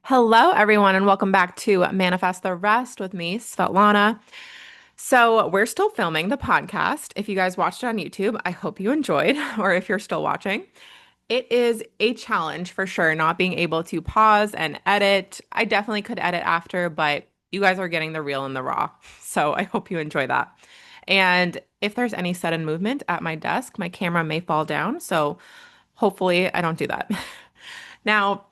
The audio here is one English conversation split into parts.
Hello, everyone, and welcome back to Manifest the Rest with me, Svetlana. So, we're still filming the podcast. If you guys watched it on YouTube, I hope you enjoyed, or if you're still watching. It is a challenge for sure, not being able to pause and edit. I definitely could edit after, but you guys are getting the real and the raw. So, I hope you enjoy that. And if there's any sudden movement at my desk, my camera may fall down. So, hopefully, I don't do that. Now,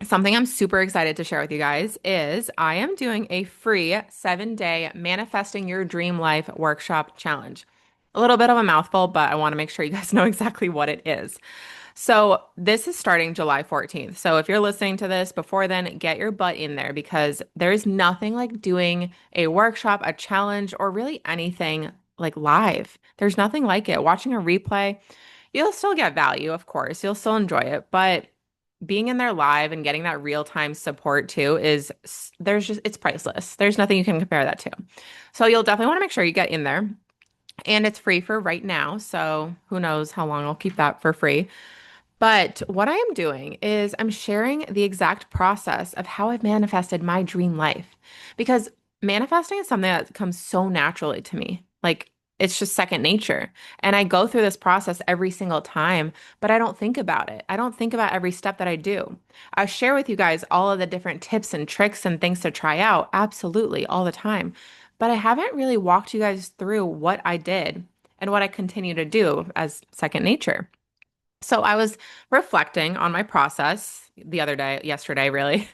something I'm super excited to share with you guys is I am doing a free 7-day manifesting your dream life workshop challenge. A little bit of a mouthful, but I want to make sure you guys know exactly what it is. So, this is starting July 14th. So, if you're listening to this before then, get your butt in there because there's nothing like doing a workshop, a challenge, or really anything like live. There's nothing like it. Watching a replay, you'll still get value, of course. You'll still enjoy it, but being in there live and getting that real-time support too is there's just it's priceless. There's nothing you can compare that to. So you'll definitely want to make sure you get in there. And it's free for right now. So who knows how long I'll keep that for free. But what I am doing is I'm sharing the exact process of how I've manifested my dream life because manifesting is something that comes so naturally to me. Like it's just second nature. And I go through this process every single time, but I don't think about it. I don't think about every step that I do. I share with you guys all of the different tips and tricks and things to try out, absolutely, all the time. But I haven't really walked you guys through what I did and what I continue to do as second nature. So I was reflecting on my process the other day, yesterday, really,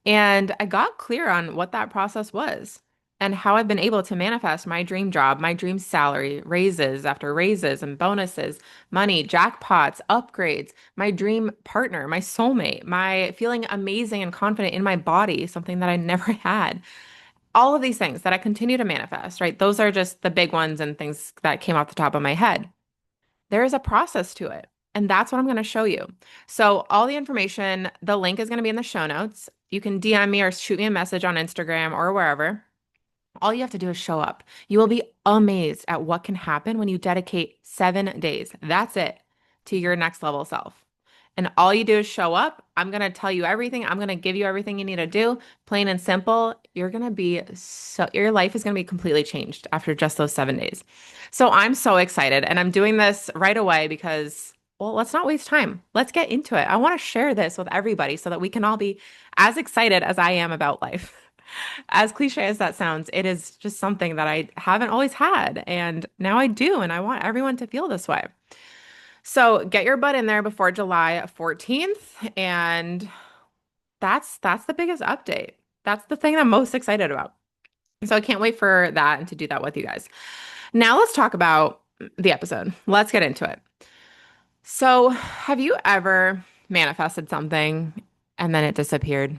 and I got clear on what that process was and how I've been able to manifest my dream job, my dream salary, raises after raises and bonuses, money, jackpots, upgrades, my dream partner, my soulmate, my feeling amazing and confident in my body, something that I never had. All of these things that I continue to manifest, right? Those are just the big ones and things that came off the top of my head. There is a process to it. And that's what I'm going to show you. So, all the information, the link is going to be in the show notes. You can DM me or shoot me a message on Instagram or wherever. All you have to do is show up. You will be amazed at what can happen when you dedicate 7 days. That's it to your next level self. And all you do is show up. I'm going to tell you everything. I'm going to give you everything you need to do, plain and simple. Your life is going to be completely changed after just those 7 days. So I'm so excited. And I'm doing this right away because, well, let's not waste time. Let's get into it. I want to share this with everybody so that we can all be as excited as I am about life. As cliche as that sounds, it is just something that I haven't always had. And now I do. And I want everyone to feel this way. So get your butt in there before July 14th. And that's the biggest update. That's the thing I'm most excited about. So I can't wait for that and to do that with you guys. Now let's talk about the episode. Let's get into it. So, have you ever manifested something and then it disappeared?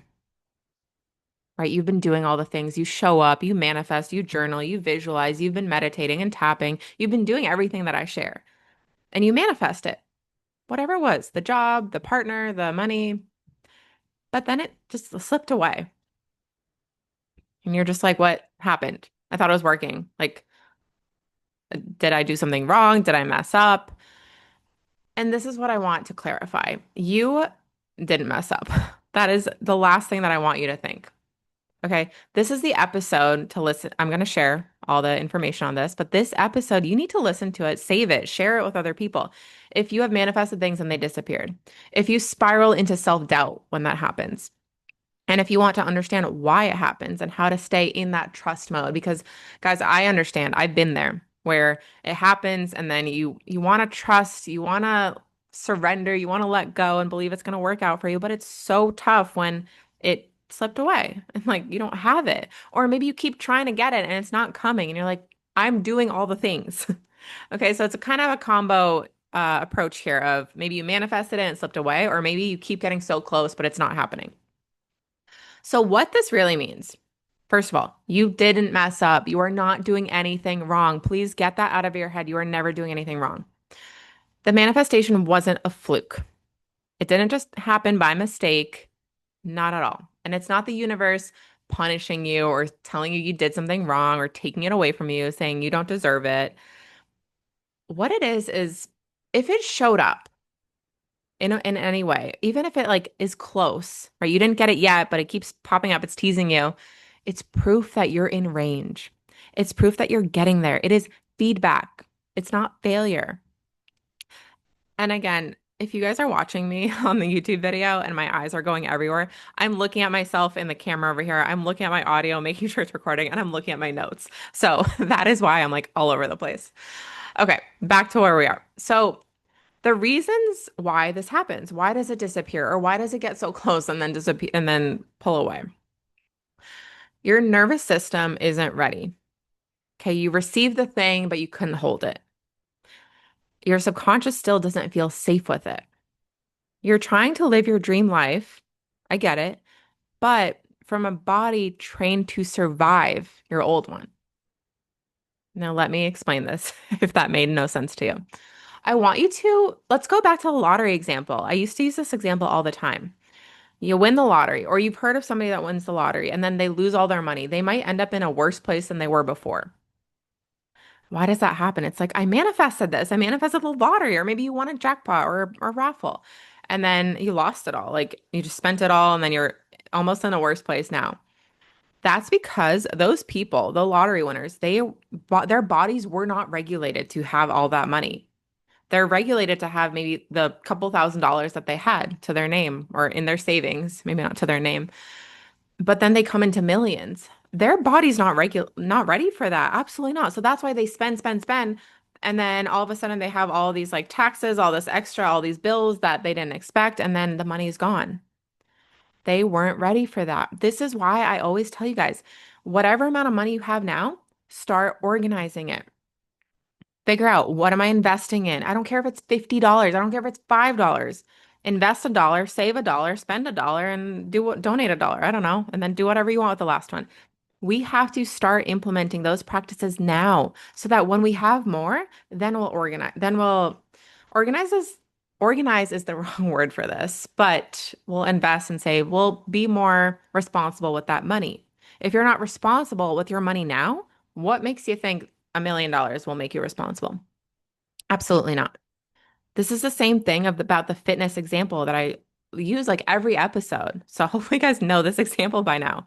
Right? You've been doing all the things. You show up, you manifest, you journal, you visualize, you've been meditating and tapping. You've been doing everything that I share and you manifest it, whatever it was, the job, the partner, the money, but then it just slipped away. And you're just like, what happened? I thought it was working. Like, did I do something wrong? Did I mess up? And this is what I want to clarify. You didn't mess up. That is the last thing that I want you to think. Okay. This is the episode to listen. I'm going to share all the information on this, but this episode, you need to listen to it, save it, share it with other people. If you have manifested things and they disappeared, if you spiral into self-doubt when that happens, and if you want to understand why it happens and how to stay in that trust mode, because guys, I understand. I've been there where it happens and then you want to trust, you want to surrender, you want to let go and believe it's going to work out for you, but it's so tough when it slipped away and like you don't have it. Or maybe you keep trying to get it and it's not coming and you're like, I'm doing all the things. Okay, so it's a kind of a combo approach here of maybe you manifested it and it slipped away, or maybe you keep getting so close, but it's not happening. So, what this really means, first of all, you didn't mess up. You are not doing anything wrong. Please get that out of your head. You are never doing anything wrong. The manifestation wasn't a fluke, it didn't just happen by mistake, not at all. And it's not the universe punishing you or telling you you did something wrong or taking it away from you, saying you don't deserve it. What it is if it showed up, in any way, even if it like is close, right? You didn't get it yet, but it keeps popping up, it's teasing you. It's proof that you're in range. It's proof that you're getting there. It is feedback. It's not failure. And again, if you guys are watching me on the YouTube video and my eyes are going everywhere, I'm looking at myself in the camera over here. I'm looking at my audio, making sure it's recording, and I'm looking at my notes. So that is why I'm like all over the place. Okay, back to where we are. So the reasons why this happens, why does it disappear or why does it get so close and then disappear and then pull away? Your nervous system isn't ready. Okay, you received the thing, but you couldn't hold it. Your subconscious still doesn't feel safe with it. You're trying to live your dream life. I get it, but from a body trained to survive your old one. Now, let me explain this if that made no sense to you. I want you to, let's go back to the lottery example. I used to use this example all the time. You win the lottery, or you've heard of somebody that wins the lottery and then they lose all their money. They might end up in a worse place than they were before. Why does that happen? It's like, I manifested this. I manifested the lottery, or maybe you won a jackpot or a raffle, and then you lost it all. Like you just spent it all, and then you're almost in a worse place now. That's because those people, the lottery winners, their bodies were not regulated to have all that money. They're regulated to have maybe the couple $1,000s that they had to their name or in their savings, maybe not to their name, but then they come into millions. Their body's not ready for that. Absolutely not. So that's why they spend, spend, spend. And then all of a sudden they have all these like taxes, all this extra, all these bills that they didn't expect, and then the money's gone. They weren't ready for that. This is why I always tell you guys, whatever amount of money you have now, start organizing it. Figure out, what am I investing in? I don't care if it's $50. I don't care if it's $5. Invest a dollar, save a dollar, spend a dollar, and donate a dollar. I don't know. And then do whatever you want with the last one. We have to start implementing those practices now so that when we have more, then we'll organize. Then we'll organize is organize is the wrong word for this, but we'll invest and say we'll be more responsible with that money. If you're not responsible with your money now, what makes you think $1 million will make you responsible? Absolutely not. This is the same thing about the fitness example that I use like every episode. So hopefully you guys know this example by now.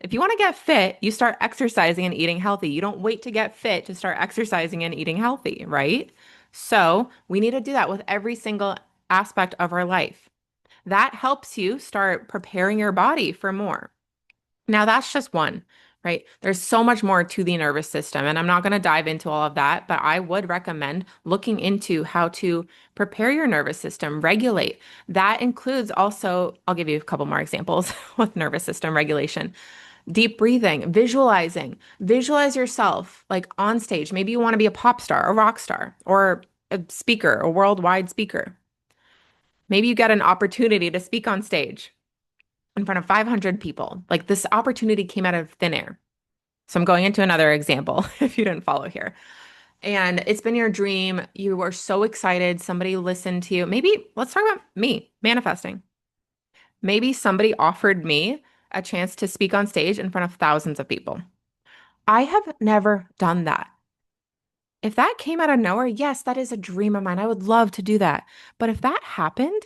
If you want to get fit, you start exercising and eating healthy. You don't wait to get fit to start exercising and eating healthy, right? So we need to do that with every single aspect of our life. That helps you start preparing your body for more. Now, that's just one, right? There's so much more to the nervous system, and I'm not going to dive into all of that, but I would recommend looking into how to prepare your nervous system, regulate. That includes also, I'll give you a couple more examples with nervous system regulation. Deep breathing, visualizing. Visualize yourself like on stage. Maybe you want to be a pop star, a rock star, or a speaker, a worldwide speaker. Maybe you get an opportunity to speak on stage in front of 500 people. Like this opportunity came out of thin air. So I'm going into another example if you didn't follow here. And it's been your dream. You were so excited. Somebody listened to you. Maybe let's talk about me manifesting. Maybe somebody offered me a chance to speak on stage in front of thousands of people. I have never done that. If that came out of nowhere, yes, that is a dream of mine. I would love to do that. But if that happened,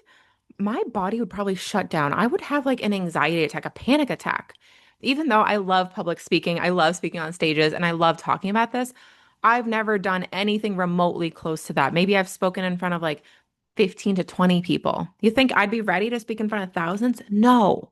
my body would probably shut down. I would have like an anxiety attack, a panic attack. Even though I love public speaking, I love speaking on stages, and I love talking about this, I've never done anything remotely close to that. Maybe I've spoken in front of like 15 to 20 people. You think I'd be ready to speak in front of thousands? No.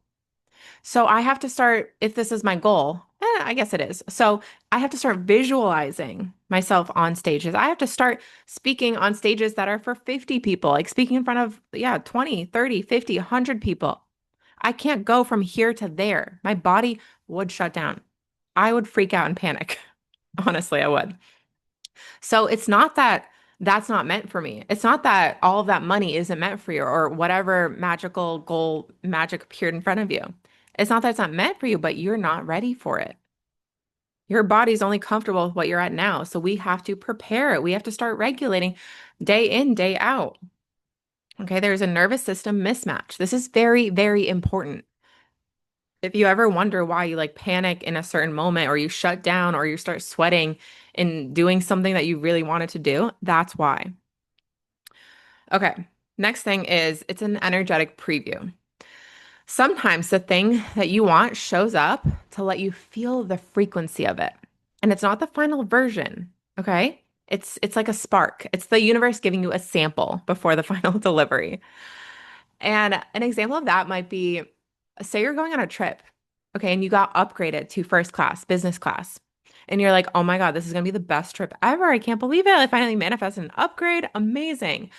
So I have to start, if this is my goal, I guess it is. So I have to start visualizing myself on stages. I have to start speaking on stages that are for 50 people, like speaking in front of, yeah, 20, 30, 50, 100 people. I can't go from here to there. My body would shut down. I would freak out and panic. Honestly, I would. So it's not that that's not meant for me. It's not that all of that money isn't meant for you or whatever magical goal magic appeared in front of you. It's not that it's not meant for you, but you're not ready for it. Your body's only comfortable with what you're at now. So we have to prepare it. We have to start regulating day in, day out. Okay, there's a nervous system mismatch. This is very, very important. If you ever wonder why you like panic in a certain moment or you shut down or you start sweating in doing something that you really wanted to do, that's why. Okay. Next thing is it's an energetic preview. Sometimes the thing that you want shows up to let you feel the frequency of it. And it's not the final version, okay? It's like a spark. It's the universe giving you a sample before the final delivery. And an example of that might be, say you're going on a trip, okay, and you got upgraded to first class, business class. And you're like, oh my God, this is gonna be the best trip ever. I can't believe it. I finally manifested an upgrade. Amazing.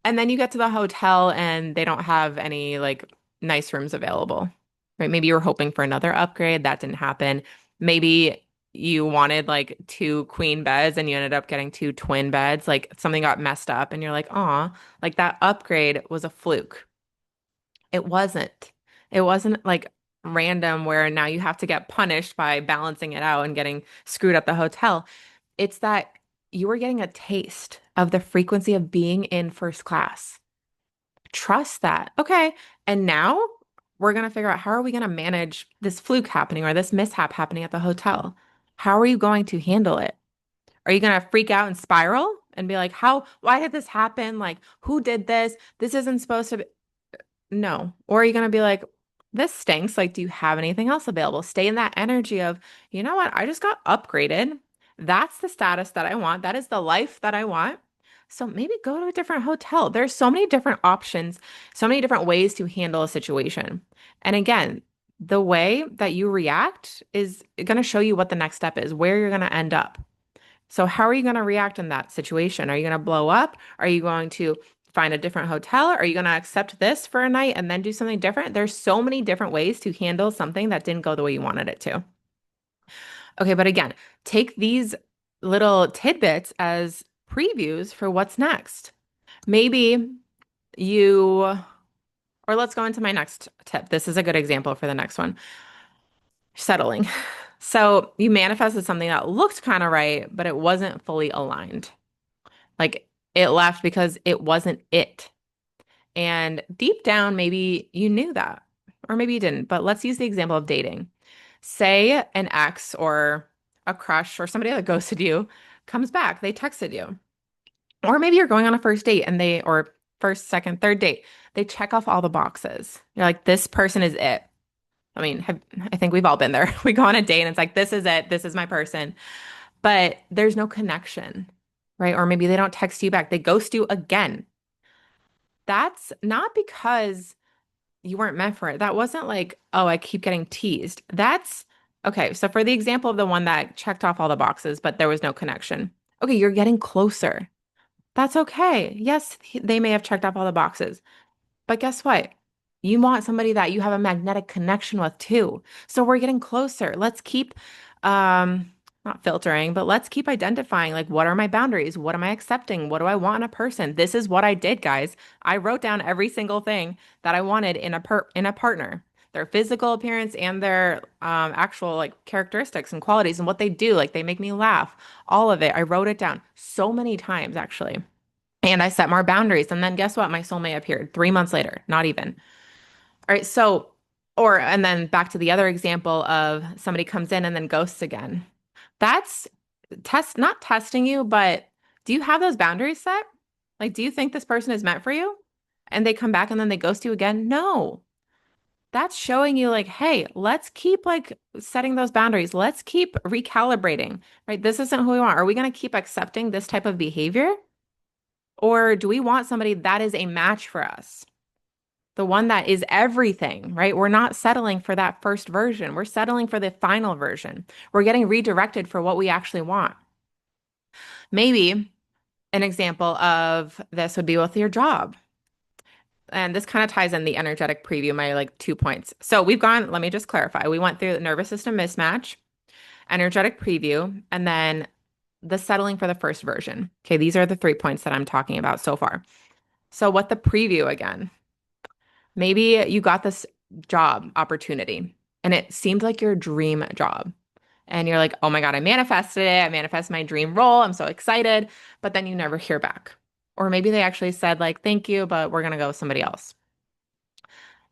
And then you get to the hotel and they don't have any like nice rooms available, right? Maybe you were hoping for another upgrade. That didn't happen. Maybe you wanted like two queen beds and you ended up getting two twin beds. Like something got messed up and you're like, aw, like that upgrade was a fluke. It wasn't. It wasn't like random where now you have to get punished by balancing it out and getting screwed at the hotel. It's that you were getting a taste of the frequency of being in first class. Trust that. Okay. And now we're going to figure out how are we going to manage this fluke happening or this mishap happening at the hotel? How are you going to handle it? Are you going to freak out and spiral and be like, why did this happen? Like, who did this? This isn't supposed to be. No. Or are you going to be like, this stinks. Like, do you have anything else available? Stay in that energy of, you know what? I just got upgraded. That's the status that I want. That is the life that I want. So maybe go to a different hotel. There's so many different options, so many different ways to handle a situation. And again, the way that you react is going to show you what the next step is, where you're going to end up. So how are you going to react in that situation? Are you going to blow up? Are you going to find a different hotel? Are you going to accept this for a night and then do something different? There's so many different ways to handle something that didn't go the way you wanted it to. Okay, but again, take these little tidbits as previews for what's next. Maybe you, or let's go into my next tip. This is a good example for the next one. Settling. So you manifested something that looked kind of right, but it wasn't fully aligned. Like it left because it wasn't it. And deep down, maybe you knew that, or maybe you didn't. But let's use the example of dating. Say an ex or a crush or somebody that ghosted you comes back, they texted you. Or maybe you're going on a first date and or first, second, third date, they check off all the boxes. You're like, this person is it. I mean, I think we've all been there. We go on a date and it's like, this is it. This is my person. But there's no connection, right? Or maybe they don't text you back. They ghost you again. That's not because you weren't meant for it. That wasn't like, oh, I keep getting teased. That's okay. So for the example of the one that checked off all the boxes, but there was no connection. Okay, you're getting closer. That's okay. Yes, they may have checked off all the boxes. But guess what? You want somebody that you have a magnetic connection with too. So we're getting closer. Let's keep not filtering, but let's keep identifying like what are my boundaries? What am I accepting? What do I want in a person? This is what I did, guys. I wrote down every single thing that I wanted in a partner. Their physical appearance and their actual like characteristics and qualities and what they do. Like they make me laugh. All of it. I wrote it down so many times actually. And I set more boundaries. And then guess what? My soulmate appeared 3 months later, not even. All right. So, and then back to the other example of somebody comes in and then ghosts again. That's not testing you, but do you have those boundaries set? Like, do you think this person is meant for you? And they come back and then they ghost you again? No. That's showing you like, hey, let's keep like setting those boundaries. Let's keep recalibrating, right? This isn't who we want. Are we going to keep accepting this type of behavior? Or do we want somebody that is a match for us? The one that is everything, right? We're not settling for that first version. We're settling for the final version. We're getting redirected for what we actually want. Maybe an example of this would be with your job. And this kind of ties in the energetic preview, my like 2 points. So let me just clarify. We went through the nervous system mismatch, energetic preview, and then the settling for the first version. Okay, these are the 3 points that I'm talking about so far. So what the preview again? Maybe you got this job opportunity and it seemed like your dream job. And you're like, oh my God, I manifested it. I manifested my dream role. I'm so excited. But then you never hear back. Or maybe they actually said, like, thank you, but we're going to go with somebody else.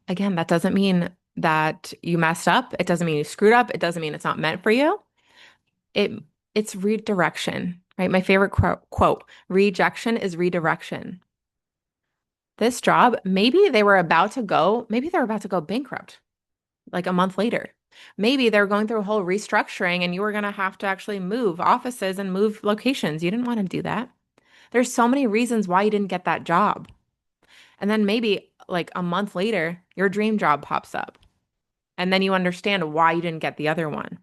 Again, that doesn't mean that you messed up. It doesn't mean you screwed up. It doesn't mean it's not meant for you. It it's redirection, right? My favorite quote, rejection is redirection. This job, maybe they were about to go bankrupt like a month later. Maybe they're going through a whole restructuring and you were going to have to actually move offices and move locations. You didn't want to do that. There's so many reasons why you didn't get that job. And then maybe like a month later, your dream job pops up. And then you understand why you didn't get the other one.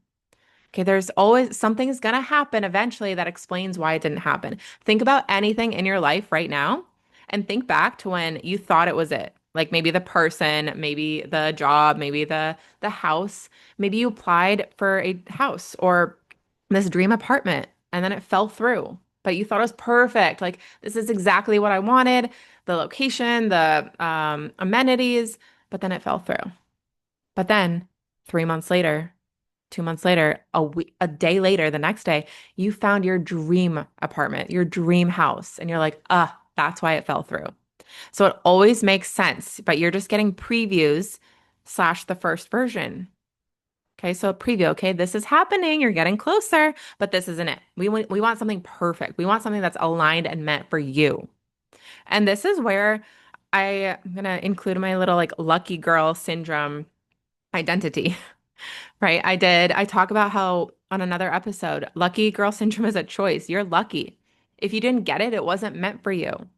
Okay, there's always something's gonna happen eventually that explains why it didn't happen. Think about anything in your life right now and think back to when you thought it was it. Like maybe the person, maybe the job, maybe the house. Maybe you applied for a house or this dream apartment and then it fell through. But you thought it was perfect. Like this is exactly what I wanted, the location, the amenities, but then it fell through. But then 3 months later, 2 months later, a day later, the next day, you found your dream apartment, your dream house, and you're like, that's why it fell through. So it always makes sense, but you're just getting previews slash the first version. Okay, so a preview, okay, this is happening, you're getting closer, but this isn't it. We want something perfect. We want something that's aligned and meant for you. And this is where I'm gonna include my little like lucky girl syndrome identity. Right. I talk about how on another episode, lucky girl syndrome is a choice. You're lucky. If you didn't get it, it wasn't meant for you.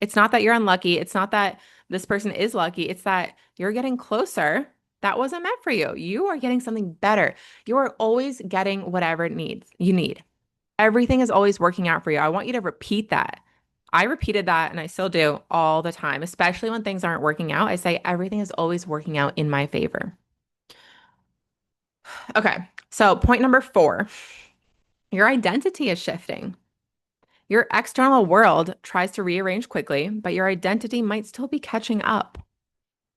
It's not that you're unlucky. It's not that this person is lucky. It's that you're getting closer. That wasn't meant for you. You are getting something better. You are always getting whatever it needs you need. Everything is always working out for you. I want you to repeat that. I repeated that and I still do all the time, especially when things aren't working out. I say everything is always working out in my favor. Okay. So, point number four, your identity is shifting. Your external world tries to rearrange quickly, but your identity might still be catching up.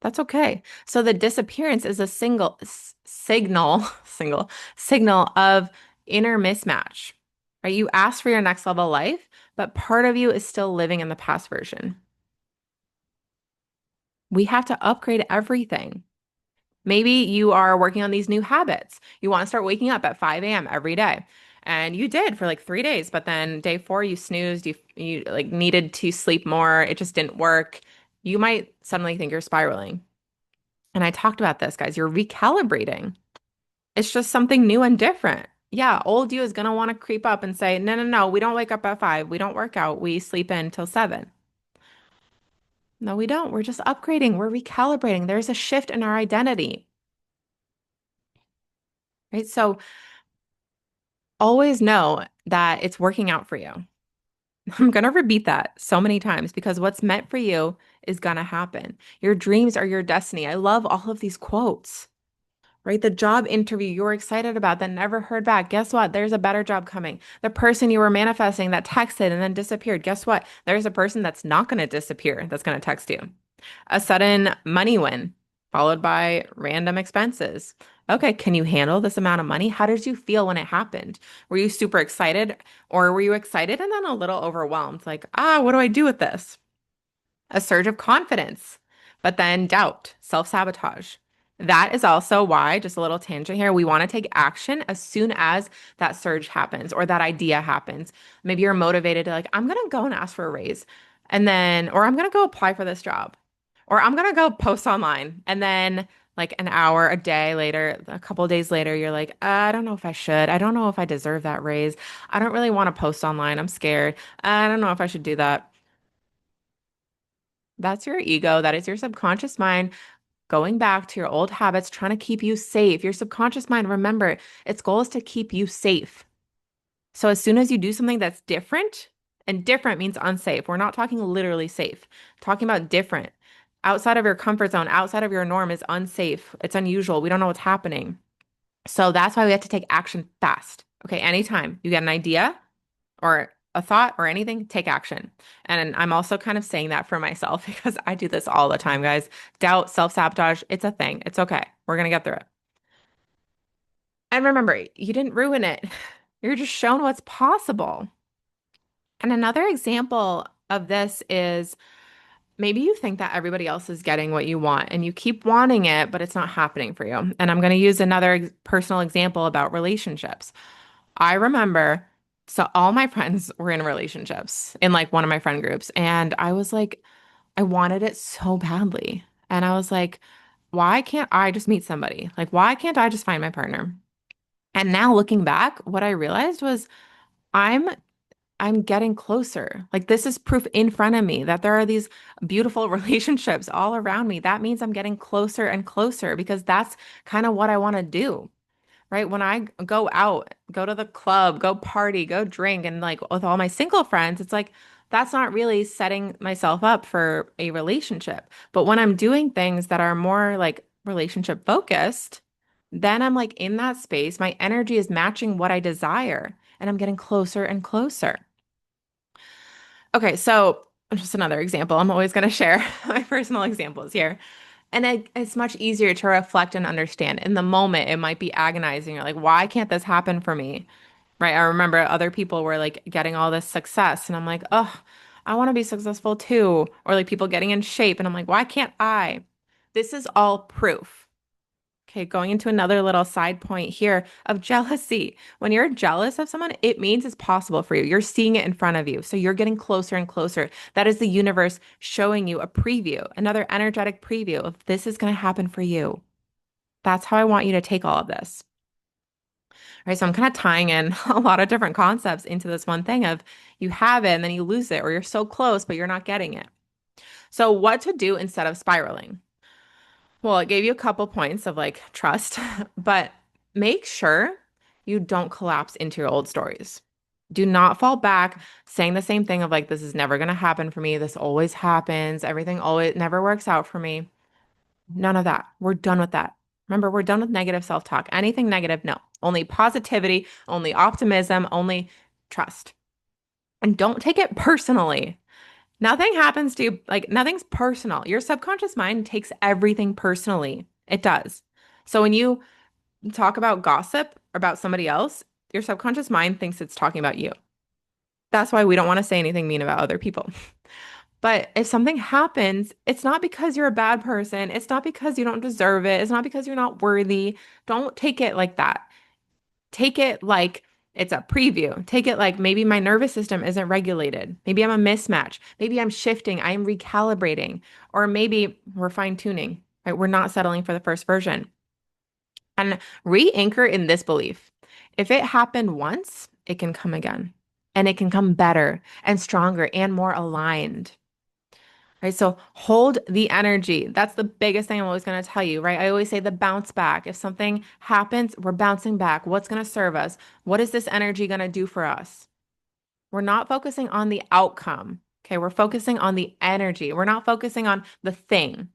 That's okay. So the disappearance is a single signal of inner mismatch. Right? You asked for your next level life, but part of you is still living in the past version. We have to upgrade everything. Maybe you are working on these new habits. You want to start waking up at 5 a.m. every day. And you did for like 3 days, but then day four, you snoozed, you like needed to sleep more. It just didn't work. You might suddenly think you're spiraling. And I talked about this, guys. You're recalibrating. It's just something new and different. Yeah, old you is going to want to creep up and say, no, no, no, we don't wake up at 5. We don't work out. We sleep in till 7. No, we don't. We're just upgrading. We're recalibrating. There's a shift in our identity, right? So always know that it's working out for you. I'm going to repeat that so many times because what's meant for you is going to happen. Your dreams are your destiny. I love all of these quotes, right? The job interview you were excited about that never heard back. Guess what? There's a better job coming. The person you were manifesting that texted and then disappeared. Guess what? There's a person that's not going to disappear that's going to text you. A sudden money win followed by random expenses. Okay, can you handle this amount of money? How did you feel when it happened? Were you super excited or were you excited and then a little overwhelmed? Like, what do I do with this? A surge of confidence, but then doubt, self-sabotage. That is also why, just a little tangent here, we want to take action as soon as that surge happens or that idea happens. Maybe you're motivated to like, I'm going to go and ask for a raise. And then, or I'm going to go apply for this job. Or I'm going to go post online. And then like an hour, a day later, a couple of days later, you're like, I don't know if I should. I don't know if I deserve that raise. I don't really want to post online. I'm scared. I don't know if I should do that. That's your ego. That is your subconscious mind going back to your old habits, trying to keep you safe. Your subconscious mind, remember, its goal is to keep you safe. So as soon as you do something that's different, and different means unsafe. We're not talking literally safe. Talking about different. Outside of your comfort zone, outside of your norm is unsafe. It's unusual. We don't know what's happening. So that's why we have to take action fast. Okay, anytime you get an idea, or a thought or anything, take action. And I'm also kind of saying that for myself because I do this all the time, guys. Doubt, self-sabotage, it's a thing. It's okay. We're going to get through it. And remember, you didn't ruin it. You're just shown what's possible. And another example of this is maybe you think that everybody else is getting what you want and you keep wanting it, but it's not happening for you. And I'm going to use another personal example about relationships. I remember, so all my friends were in relationships in like one of my friend groups. And I was like, I wanted it so badly. And I was like, why can't I just meet somebody? Like, why can't I just find my partner? And now looking back, what I realized was I'm I'm getting closer. Like this is proof in front of me that there are these beautiful relationships all around me. That means I'm getting closer and closer because that's kind of what I want to do. Right? When I go out, go to the club, go party, go drink, and like with all my single friends, it's like that's not really setting myself up for a relationship. But when I'm doing things that are more like relationship focused, then I'm like in that space, my energy is matching what I desire, and I'm getting closer and closer. Okay, so just another example. I'm always going to share my personal examples here. And it's much easier to reflect and understand. In the moment, it might be agonizing. You're like, why can't this happen for me? Right? I remember other people were like getting all this success, and I'm like, oh, I want to be successful too. Or like people getting in shape, and I'm like, why can't I? This is all proof. Okay, going into another little side point here of jealousy. When you're jealous of someone, it means it's possible for you. You're seeing it in front of you. So you're getting closer and closer. That is the universe showing you a preview, another energetic preview of this is going to happen for you. That's how I want you to take all of this. All right, so I'm kind of tying in a lot of different concepts into this one thing of you have it and then you lose it, or you're so close, but you're not getting it. So, what to do instead of spiraling? Well, it gave you a couple points of like trust, but make sure you don't collapse into your old stories. Do not fall back saying the same thing of like, this is never going to happen for me. This always happens. Everything always never works out for me. None of that. We're done with that. Remember, we're done with negative self-talk. Anything negative, no. Only positivity, only optimism, only trust. And don't take it personally. Nothing happens to you, like nothing's personal. Your subconscious mind takes everything personally. It does. So when you talk about gossip about somebody else, your subconscious mind thinks it's talking about you. That's why we don't want to say anything mean about other people. But if something happens, it's not because you're a bad person. It's not because you don't deserve it. It's not because you're not worthy. Don't take it like that. Take it like it's a preview. Take it like maybe my nervous system isn't regulated. Maybe I'm a mismatch. Maybe I'm shifting. I'm recalibrating. Or maybe we're fine tuning, right? We're not settling for the first version. And re-anchor in this belief. If it happened once, it can come again. And it can come better and stronger and more aligned. Right. So hold the energy. That's the biggest thing I'm always going to tell you, right? I always say the bounce back. If something happens, we're bouncing back. What's going to serve us? What is this energy going to do for us? We're not focusing on the outcome. Okay. We're focusing on the energy. We're not focusing on the thing.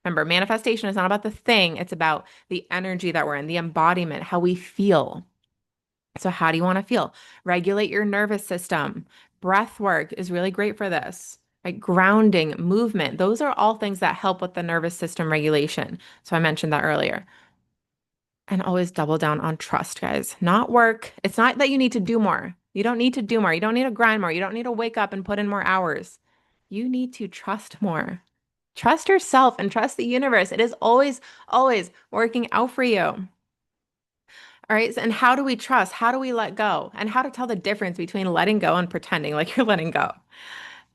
Remember, manifestation is not about the thing, it's about the energy that we're in, the embodiment, how we feel. So, how do you want to feel? Regulate your nervous system. Breath work is really great for this. Right? Grounding, movement, those are all things that help with the nervous system regulation. So, I mentioned that earlier. And always double down on trust, guys. Not work. It's not that you need to do more. You don't need to do more. You don't need to grind more. You don't need to wake up and put in more hours. You need to trust more. Trust yourself and trust the universe. It is always, always working out for you. All right. And how do we trust? How do we let go? And how to tell the difference between letting go and pretending like you're letting go,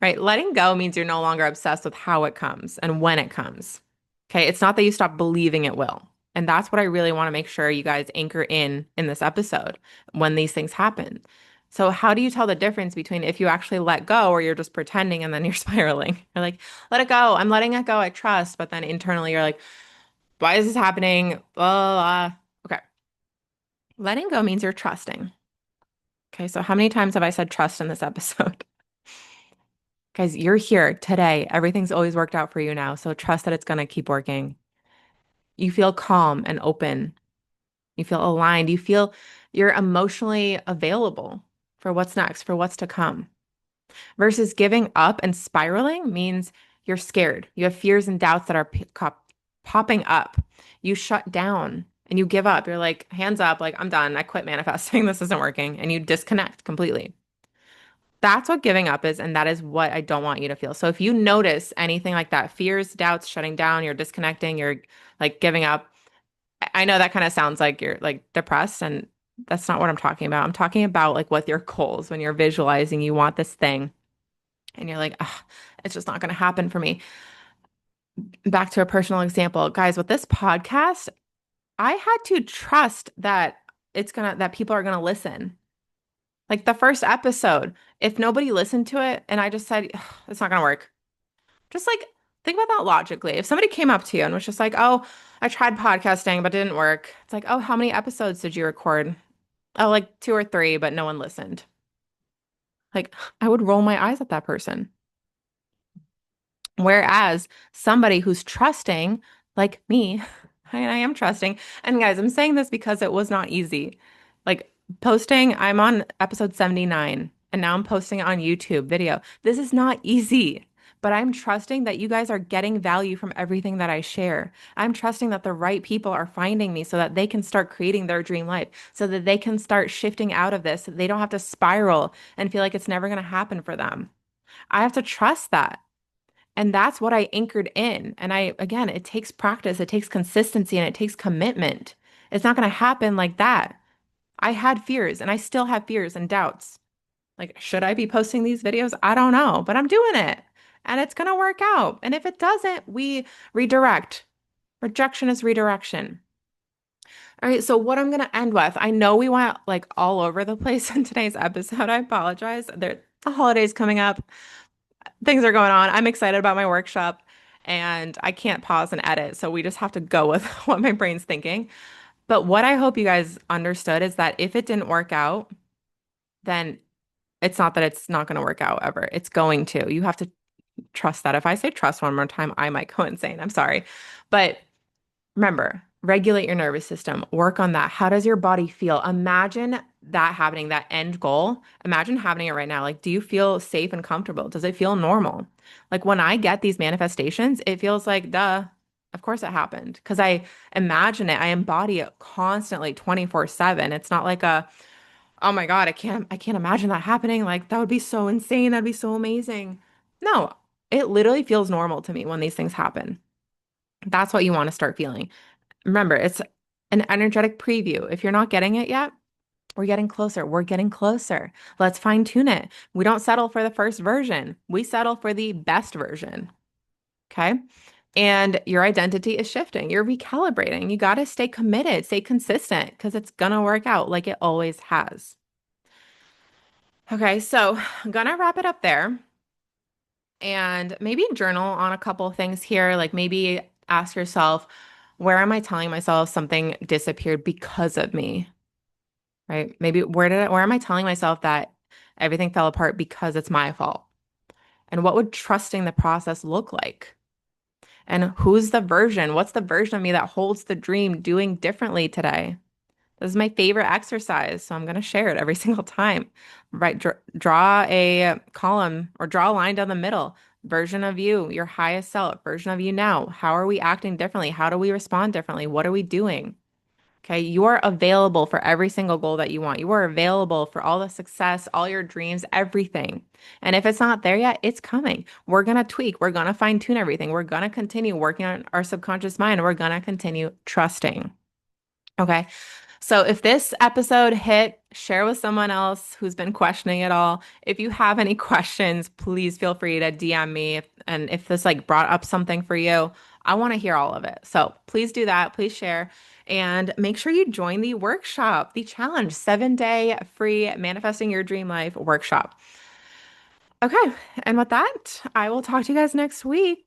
right? Letting go means you're no longer obsessed with how it comes and when it comes. Okay. It's not that you stop believing it will. And that's what I really want to make sure you guys anchor in this episode when these things happen. So, how do you tell the difference between if you actually let go or you're just pretending and then you're spiraling? You're like, let it go. I'm letting it go. I trust. But then internally, you're like, why is this happening? Blah, blah. Okay. Letting go means you're trusting. Okay, so how many times have I said trust in this episode? Guys, you're here today. Everything's always worked out for you now. So trust that it's going to keep working. You feel calm and open. You feel aligned. You feel you're emotionally available for what's next, for what's to come. Versus giving up and spiraling means you're scared. You have fears and doubts that are popping up. You shut down and you give up. You're like, hands up, like, I'm done. I quit manifesting. This isn't working. And you disconnect completely. That's what giving up is. And that is what I don't want you to feel. So if you notice anything like that, fears, doubts, shutting down, you're disconnecting, you're like giving up. I know that kind of sounds like you're like depressed, and that's not what I'm talking about. I'm talking about like with your goals when you're visualizing you want this thing and you're like, "Ugh, it's just not going to happen for me." Back to a personal example, guys, with this podcast, I had to trust that that people are gonna listen. Like the first episode, if nobody listened to it and I just said, "Ugh, it's not gonna work." Just like think about that logically. If somebody came up to you and was just like, "Oh, I tried podcasting, but it didn't work." It's like, "Oh, how many episodes did you record?" "Oh, like two or three, but no one listened." Like I would roll my eyes at that person. Whereas somebody who's trusting, like me, I am trusting. And guys, I'm saying this because it was not easy. Like posting, I'm on episode 79 and now I'm posting it on YouTube video. This is not easy, but I'm trusting that you guys are getting value from everything that I share. I'm trusting that the right people are finding me so that they can start creating their dream life, so that they can start shifting out of this, so they don't have to spiral and feel like it's never going to happen for them. I have to trust that. And that's what I anchored in. And again, it takes practice, it takes consistency, and it takes commitment. It's not going to happen like that. I had fears and I still have fears and doubts. Like, should I be posting these videos? I don't know, but I'm doing it and it's going to work out. And if it doesn't, we redirect. Rejection is redirection. All right, so what I'm going to end with, I know we went like all over the place in today's episode. I apologize. The holidays coming up. Things are going on. I'm excited about my workshop and I can't pause and edit. So we just have to go with what my brain's thinking. But what I hope you guys understood is that if it didn't work out, then it's not that it's not going to work out ever. It's going to. You have to trust that. If I say trust one more time, I might go insane. I'm sorry. But remember, regulate your nervous system, work on that. How does your body feel? Imagine that happening, that end goal. Imagine having it right now. Like, do you feel safe and comfortable? Does it feel normal? Like, when I get these manifestations, it feels like, duh, of course it happened. Because I imagine it, I embody it constantly 24/7. It's not like oh my God, I can't imagine that happening. Like, that would be so insane. That'd be so amazing. No, it literally feels normal to me when these things happen. That's what you want to start feeling. Remember, it's an energetic preview. If you're not getting it yet, we're getting closer. We're getting closer. Let's fine tune it. We don't settle for the first version. We settle for the best version. Okay. And your identity is shifting. You're recalibrating. You got to stay committed, stay consistent because it's going to work out like it always has. Okay. So I'm going to wrap it up there and maybe journal on a couple of things here. Like maybe ask yourself, where am I telling myself something disappeared because of me? Right? Maybe where am I telling myself that everything fell apart because it's my fault? And what would trusting the process look like? And what's the version of me that holds the dream doing differently today? This is my favorite exercise, so I'm going to share it every single time. Right, draw a column or draw a line down the middle. Version of you, your highest self, version of you now. How are we acting differently? How do we respond differently? What are we doing? Okay, you are available for every single goal that you want. You are available for all the success, all your dreams, everything. And if it's not there yet, it's coming. We're going to tweak, we're going to fine tune everything. We're going to continue working on our subconscious mind. We're going to continue trusting. Okay. So if this episode hit, share with someone else who's been questioning it all. If you have any questions, please feel free to DM me. And if this like brought up something for you, I want to hear all of it. So please do that. Please share and make sure you join the workshop, the challenge, 7-day free manifesting your dream life workshop. Okay. And with that, I will talk to you guys next week.